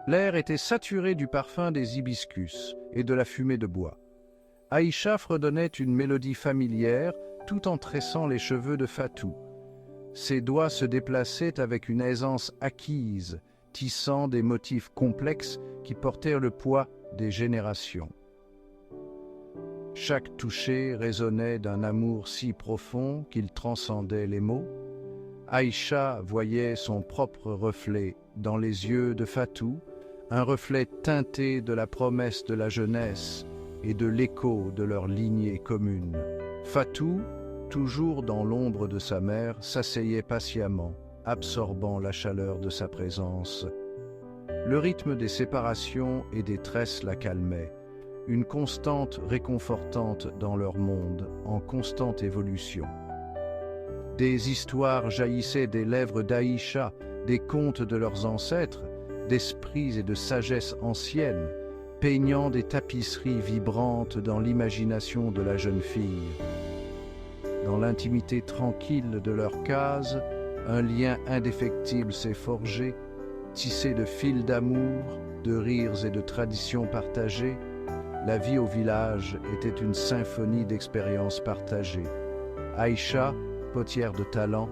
L'air était saturé du parfum des hibiscus et de la fumée de bois. Aïcha fredonnait une mélodie familière tout en tressant les cheveux de Fatou. Ses doigts se déplaçaient avec une aisance acquise, tissant des motifs complexes qui portèrent le poids des générations. Chaque toucher résonnait d'un amour si profond qu'il transcendait les mots. Aïcha voyait son propre reflet dans les yeux de Fatou, un reflet teinté de la promesse de la jeunesse et de l'écho de leur lignée commune. Fatou, toujours dans l'ombre de sa mère, s'asseyait patiemment, absorbant la chaleur de sa présence. Le rythme des séparations et des tresses la calmait, une constante réconfortante dans leur monde, en constante évolution. Des histoires jaillissaient des lèvres d'Aïcha, des contes de leurs ancêtres, d'esprits et de sagesse ancienne, peignant des tapisseries vibrantes dans l'imagination de la jeune fille. Dans l'intimité tranquille de leur case, un lien indéfectible s'est forgé, tissé de fils d'amour, de rires et de traditions partagées. La vie au village était une symphonie d'expériences partagées. Aïcha, potière de talent,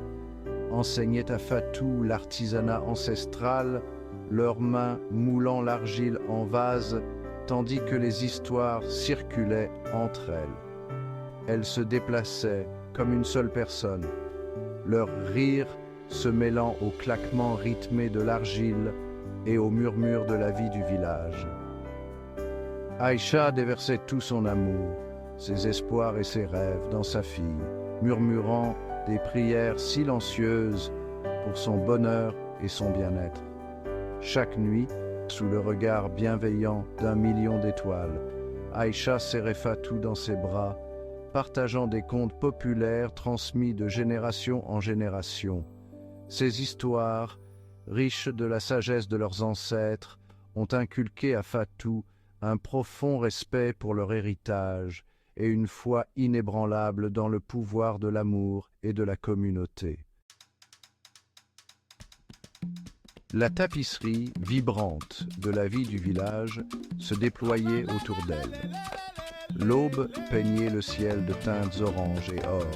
enseignait à Fatou l'artisanat ancestral, leurs mains moulant l'argile en vase, tandis que les histoires circulaient entre elles. Elles se déplaçaient comme une seule personne, leur rire se mêlant au claquement rythmé de l'argile et au murmure de la vie du village. Aïcha déversait tout son amour, ses espoirs et ses rêves dans sa fille, murmurant des prières silencieuses pour son bonheur et son bien-être. Chaque nuit, sous le regard bienveillant d'un million d'étoiles, Aïcha serrait Fatou dans ses bras, partageant des contes populaires transmis de génération en génération. Ces histoires, riches de la sagesse de leurs ancêtres, ont inculqué à Fatou un profond respect pour leur héritage et une foi inébranlable dans le pouvoir de l'amour et de la communauté. La tapisserie vibrante de la vie du village se déployait autour d'elle. L'aube peignait le ciel de teintes orange et or,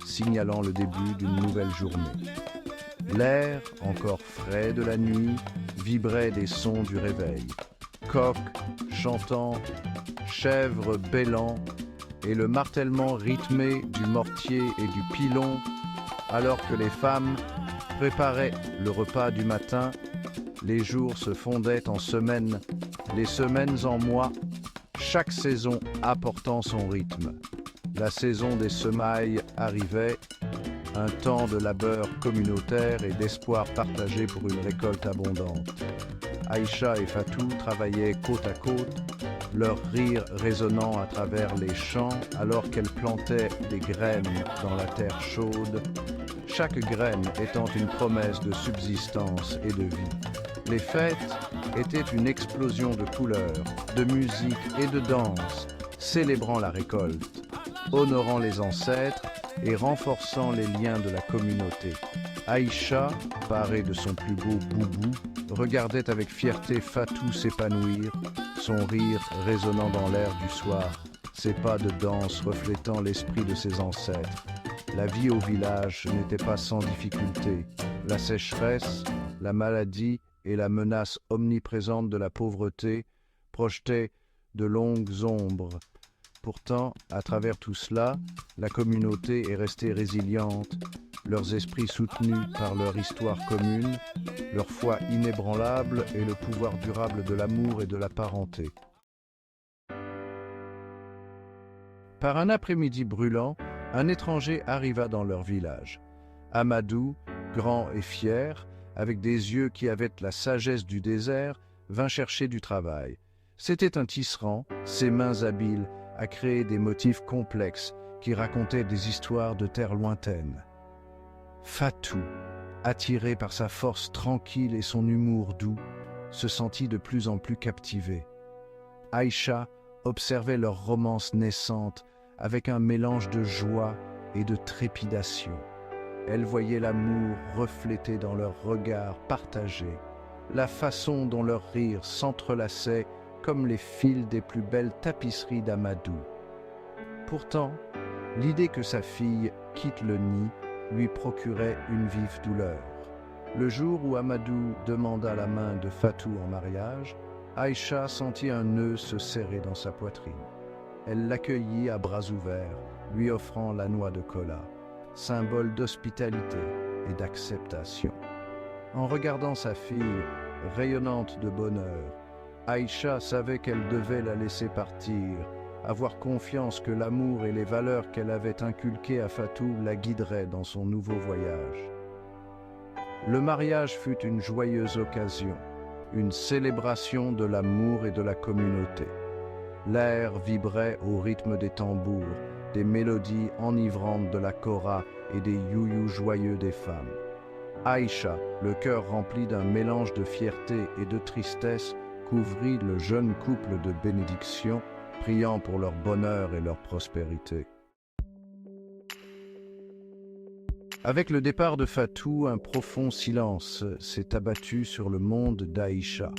signalant le début d'une nouvelle journée. L'air, encore frais de la nuit, vibrait des sons du réveil. Coqs chantant, chèvres bêlant, et le martèlement rythmé du mortier et du pilon, alors que les femmes préparaient le repas du matin. Les jours se fondaient en semaines, les semaines en mois, chaque saison apportant son rythme. La saison des semailles arrivait, un temps de labeur communautaire et d'espoir partagé pour une récolte abondante. Aïcha et Fatou travaillaient côte à côte, leur rire résonnant à travers les champs alors qu'elles plantaient des graines dans la terre chaude, chaque graine étant une promesse de subsistance et de vie. Les fêtes étaient une explosion de couleurs, de musique et de danse, célébrant la récolte, honorant les ancêtres et renforçant les liens de la communauté. Aïcha, parée de son plus beau boubou, regardait avec fierté Fatou s'épanouir, son rire résonnant dans l'air du soir, ses pas de danse reflétant l'esprit de ses ancêtres. La vie au village n'était pas sans difficulté. La sécheresse, la maladie et la menace omniprésente de la pauvreté projetaient de longues ombres. Pourtant, à travers tout cela, la communauté est restée résiliente, leurs esprits soutenus par leur histoire commune, leur foi inébranlable et le pouvoir durable de l'amour et de la parenté. Par un après-midi brûlant, un étranger arriva dans leur village. Amadou, grand et fier, avec des yeux qui avaient la sagesse du désert, vint chercher du travail. C'était un tisserand, ses mains habiles à créer des motifs complexes qui racontaient des histoires de terres lointaines. Fatou, attiré par sa force tranquille et son humour doux, se sentit de plus en plus captivé. Aïcha observait leur romance naissante avec un mélange de joie et de trépidation. Elle voyait l'amour reflété dans leurs regards partagés, la façon dont leurs rires s'entrelaçaient comme les fils des plus belles tapisseries d'Amadou. Pourtant, l'idée que sa fille quitte le nid lui procurait une vive douleur. Le jour où Amadou demanda la main de Fatou en mariage, Aïcha sentit un nœud se serrer dans sa poitrine. Elle l'accueillit à bras ouverts, lui offrant la noix de cola, symbole d'hospitalité et d'acceptation. En regardant sa fille, rayonnante de bonheur, Aïcha savait qu'elle devait la laisser partir, avoir confiance que l'amour et les valeurs qu'elle avait inculquées à Fatou la guideraient dans son nouveau voyage. Le mariage fut une joyeuse occasion, une célébration de l'amour et de la communauté. L'air vibrait au rythme des tambours, des mélodies enivrantes de la kora et des youyous joyeux des femmes. Aïcha, le cœur rempli d'un mélange de fierté et de tristesse, couvrit le jeune couple de bénédictions, priant pour leur bonheur et leur prospérité. Avec le départ de Fatou, un profond silence s'est abattu sur le monde d'Aïcha.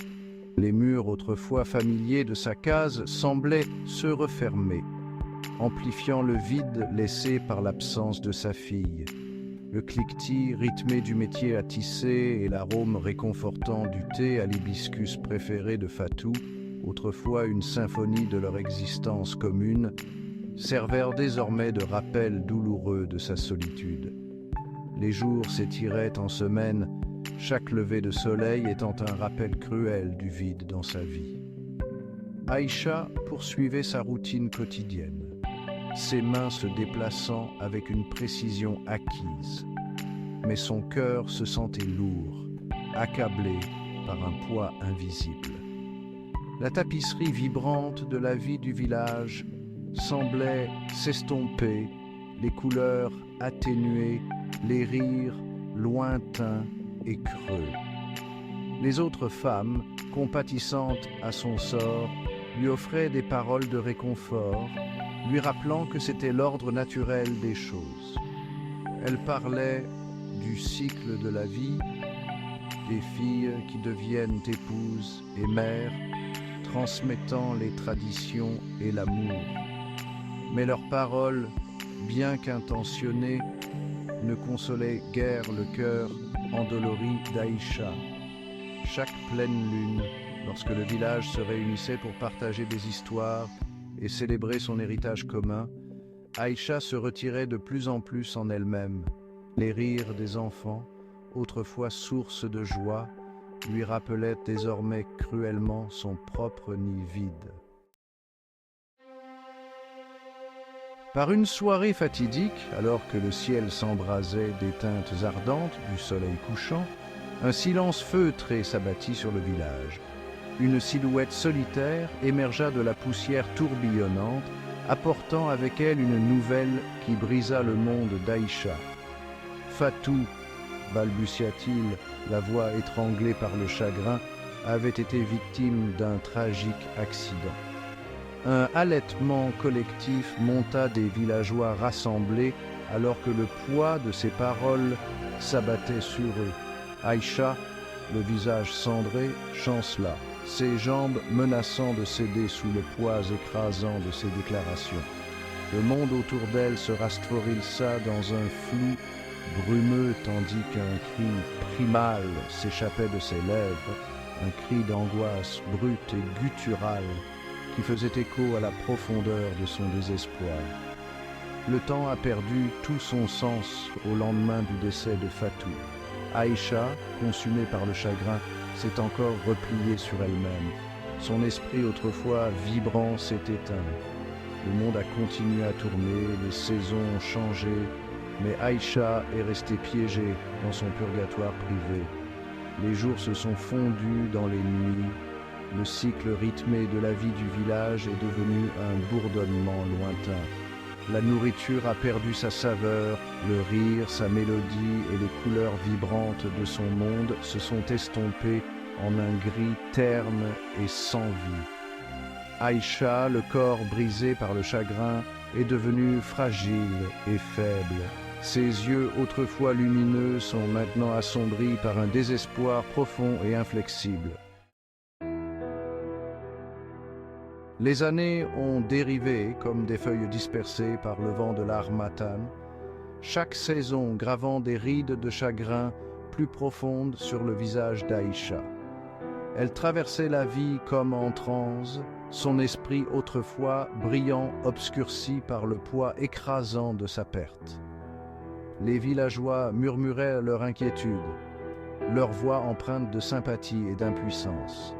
Les murs autrefois familiers de sa case semblaient se refermer, amplifiant le vide laissé par l'absence de sa fille. Le cliquetis rythmé du métier à tisser et l'arôme réconfortant du thé à l'hibiscus préféré de Fatou, autrefois une symphonie de leur existence commune, servèrent désormais de rappel douloureux de sa solitude. Les jours s'étiraient en semaines, chaque lever de soleil étant un rappel cruel du vide dans sa vie. Aïcha poursuivait sa routine quotidienne, ses mains se déplaçant avec une précision acquise. Mais son cœur se sentait lourd, accablé par un poids invisible. La tapisserie vibrante de la vie du village semblait s'estomper, les couleurs atténuées, les rires lointains et creux. Les autres femmes, compatissantes à son sort, lui offraient des paroles de réconfort, lui rappelant que c'était l'ordre naturel des choses. Elle parlait du cycle de la vie, des filles qui deviennent épouses et mères, transmettant les traditions et l'amour. Mais leurs paroles, bien qu'intentionnées, ne consolaient guère le cœur endolori d'Aïcha. Chaque pleine lune, lorsque le village se réunissait pour partager des histoires et célébrer son héritage commun, Aïcha se retirait de plus en plus en elle-même. Les rires des enfants, autrefois source de joie, lui rappelaient désormais cruellement son propre nid vide. Par une soirée fatidique, alors que le ciel s'embrasait des teintes ardentes du soleil couchant, un silence feutré s'abattit sur le village. Une silhouette solitaire émergea de la poussière tourbillonnante, apportant avec elle une nouvelle qui brisa le monde d'Aïcha. « Fatou » balbutia-t-il, la voix étranglée par le chagrin, avait été victime d'un tragique accident. Un halètement collectif monta des villageois rassemblés alors que le poids de ces paroles s'abattait sur eux. Aïcha, le visage cendré, chancela, ses jambes menaçant de céder sous le poids écrasant de ses déclarations. Le monde autour d'elle se rastrerilça dans un flou brumeux tandis qu'un cri primal s'échappait de ses lèvres, un cri d'angoisse brute et gutturale qui faisait écho à la profondeur de son désespoir. Le temps a perdu tout son sens au lendemain du décès de Fatou. Aïcha, consumée par le chagrin, s'est encore repliée sur elle-même. Son esprit autrefois vibrant s'est éteint. Le monde a continué à tourner, les saisons ont changé, mais Aïcha est restée piégée dans son purgatoire privé. Les jours se sont fondus dans les nuits. Le cycle rythmé de la vie du village est devenu un bourdonnement lointain. La nourriture a perdu sa saveur, le rire, sa mélodie et les couleurs vibrantes de son monde se sont estompées en un gris terne et sans vie. Aïcha, le corps brisé par le chagrin, est devenue fragile et faible. Ses yeux autrefois lumineux sont maintenant assombris par un désespoir profond et inflexible. Les années ont dérivé comme des feuilles dispersées par le vent de l'harmattan, chaque saison gravant des rides de chagrin plus profondes sur le visage d'Aïcha. Elle traversait la vie comme en transe, son esprit autrefois brillant obscurci par le poids écrasant de sa perte. Les villageois murmuraient leur inquiétude, leur voix empreinte de sympathie et d'impuissance.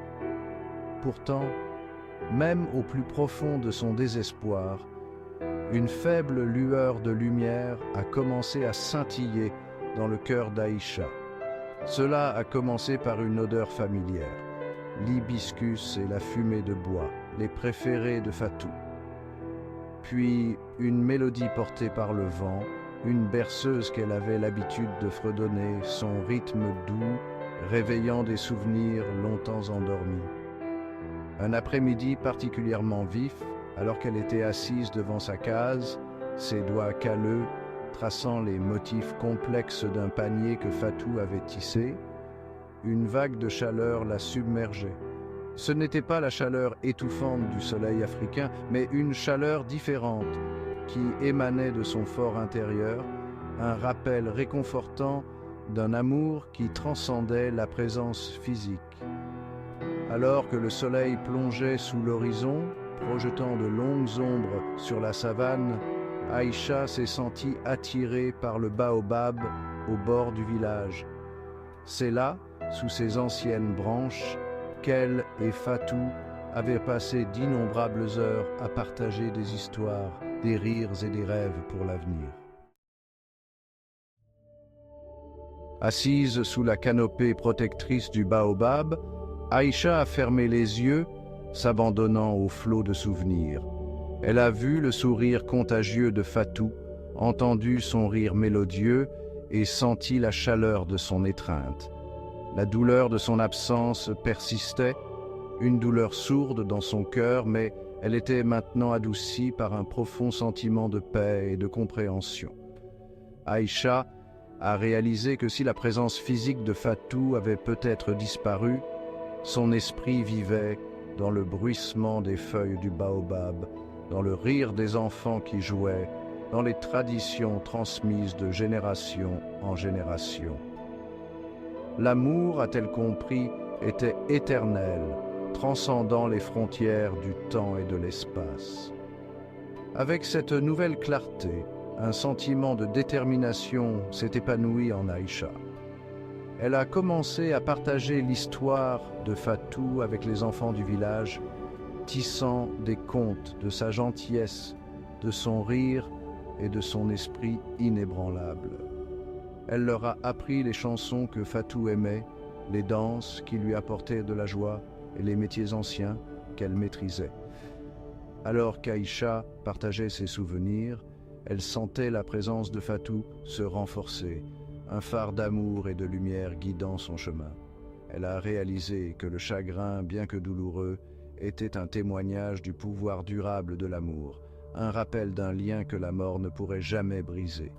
Pourtant, même au plus profond de son désespoir, une faible lueur de lumière a commencé à scintiller dans le cœur d'Aïcha. Cela a commencé par une odeur familière, l'hibiscus et la fumée de bois, les préférés de Fatou. Puis une mélodie portée par le vent, une berceuse qu'elle avait l'habitude de fredonner, son rythme doux, réveillant des souvenirs longtemps endormis. Un après-midi particulièrement vif, alors qu'elle était assise devant sa case, ses doigts calleux traçant les motifs complexes d'un panier que Fatou avait tissé, une vague de chaleur la submergeait. Ce n'était pas la chaleur étouffante du soleil africain, mais une chaleur différente qui émanait de son fort intérieur, un rappel réconfortant d'un amour qui transcendait la présence physique. Alors que le soleil plongeait sous l'horizon, projetant de longues ombres sur la savane, Aïcha s'est sentie attirée par le baobab au bord du village. C'est là, sous ses anciennes branches, qu'elle et Fatou avaient passé d'innombrables heures à partager des histoires, des rires et des rêves pour l'avenir. Assise sous la canopée protectrice du baobab, Aïcha a fermé les yeux, s'abandonnant au flot de souvenirs. Elle a vu le sourire contagieux de Fatou, entendu son rire mélodieux et senti la chaleur de son étreinte. La douleur de son absence persistait, une douleur sourde dans son cœur, mais elle était maintenant adoucie par un profond sentiment de paix et de compréhension. Aïcha a réalisé que si la présence physique de Fatou avait peut-être disparu, son esprit vivait dans le bruissement des feuilles du baobab, dans le rire des enfants qui jouaient, dans les traditions transmises de génération en génération. L'amour, a-t-elle compris, était éternel, transcendant les frontières du temps et de l'espace. Avec cette nouvelle clarté, un sentiment de détermination s'est épanoui en Aïcha. Elle a commencé à partager l'histoire de Fatou avec les enfants du village, tissant des contes de sa gentillesse, de son rire et de son esprit inébranlable. Elle leur a appris les chansons que Fatou aimait, les danses qui lui apportaient de la joie et les métiers anciens qu'elle maîtrisait. Alors qu'Aïcha partageait ses souvenirs, elle sentait la présence de Fatou se renforcer, un phare d'amour et de lumière guidant son chemin. Elle a réalisé que le chagrin, bien que douloureux, était un témoignage du pouvoir durable de l'amour, un rappel d'un lien que la mort ne pourrait jamais briser.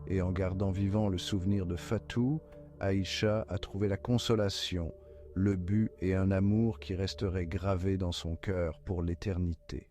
Et en gardant vivant le souvenir de Fatou, Aïcha a trouvé la consolation, le but et un amour qui resterait gravé dans son cœur pour l'éternité.